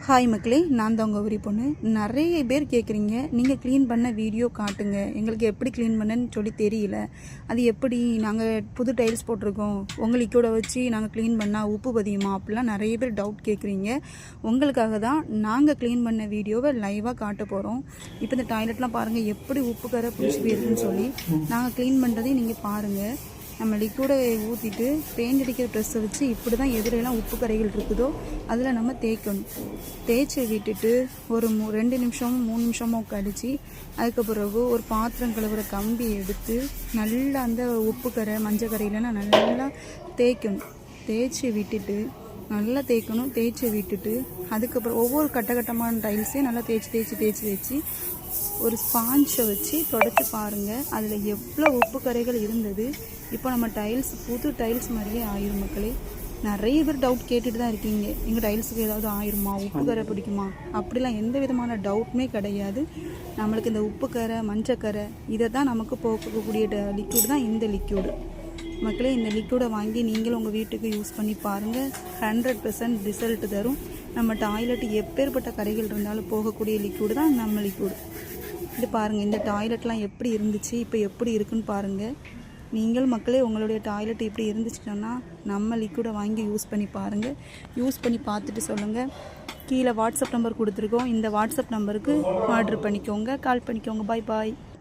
Hi மக்களே, நான் தான் உங்கள் ஊரி பொண்ணு. நிறைய பேர் கேட்குறீங்க, நீங்கள் க்ளீன் பண்ண வீடியோ காட்டுங்க, எங்களுக்கு எப்படி க்ளீன் பண்ணன்னு சொல்லி தெரியல. அது எப்படி நாங்கள் புது டைல்ஸ் போட்டிருக்கோம், உங்கள் லிக்விடை வச்சு நாங்கள் க்ளீன் பண்ணால் உப்பு பதியுமா அப்படிலாம் நிறைய பேர் டவுட் கேட்குறீங்க. உங்களுக்காக தான் நாங்கள் க்ளீன் பண்ண வீடியோவை லைவாக காட்ட போகிறோம். இப்போ இந்த டாய்லெட்லாம் பாருங்கள் எப்படி உப்பு கரை பிடிச்சி போயிருக்குன்னு சொல்லி நாங்கள் க்ளீன் பண்ணுறதையும் நீங்கள் பாருங்கள். நம்ம லிக்விடை ஊற்றிட்டு பெயிண்ட் அடிக்கிற ப்ரெஸ்ஸை வச்சு இப்படி தான் எதிரெல்லாம் உப்பு கரைகள் இருக்குதோ அதில் நம்ம தேய்க்கணும். தேய்ச்சி விட்டுட்டு ஒரு 2 நிமிஷமோ 3 நிமிஷமோ கழிச்சு அதுக்கு பிறகு ஒரு பாத்திரம் கழுவுற கம்பி எடுத்து நல்லா அந்த உப்பு கரை மஞ்சள் கரையிலன்னா நல்லா தேய்க்கணும். தேய்ச்சி விட்டுட்டு நல்லா தேய்க்கணும். தேய்ச்சி விட்டுட்டு அதுக்கப்புறம் ஒவ்வொரு கட்டமான டைல்ஸையும் நல்லா தேய்ச்சி ஒரு ஸ்பாஞ்சை வச்சு தொடச்சி பாருங்கள் அதில் எவ்வளோ உப்பு கரைகள் இருந்தது. இப்போ நம்ம டைல்ஸ் புது டைல்ஸ் மாதிரியே ஆயிரும் மக்களே. நிறைய பேர் டவுட் கேட்டுட்டு தான் இருக்கீங்க, எங்கள் டைல்ஸுக்கு ஏதாவது ஆயிருமா, உப்பு கரை பிடிக்குமா? அப்படிலாம் எந்த விதமான டவுட்டுமே கிடையாது. நம்மளுக்கு இந்த உப்பு கரை மஞ்சக்கரை இதை தான் நமக்கு போக்கக்கூடிய லிக்விட் தான் இந்த லிக்விடு மக்களே. இந்த லிக்விடை வாங்கி நீங்களும் உங்கள் வீட்டுக்கு யூஸ் பண்ணி பாருங்கள், 100% ரிசல்ட் தரும். நம்ம டாய்லெட் எப்பேற்பட்ட கரைகள் இருந்தாலும் போகக்கூடிய லிக்விடு தான் நம்ம லிக்விடு. இது பாருங்கள், இந்த டாய்லெட்லாம் எப்படி இருந்துச்சு, இப்போ எப்படி இருக்குன்னு பாருங்கள். நீங்கள் மக்களே உங்களுடைய டாய்லெட் இப்படி இருந்துச்சுன்னா நம்ம லிக்விடை வாங்கி யூஸ் பண்ணி பாருங்கள். யூஸ் பண்ணி பார்த்துட்டு சொல்லுங்கள். கீழே வாட்ஸ்அப் நம்பர் கொடுத்துருக்கோம், இந்த வாட்ஸ்அப் நம்பருக்கு ஆர்டர் பண்ணிக்கோங்க, கால் பண்ணிக்கோங்க. பாய்.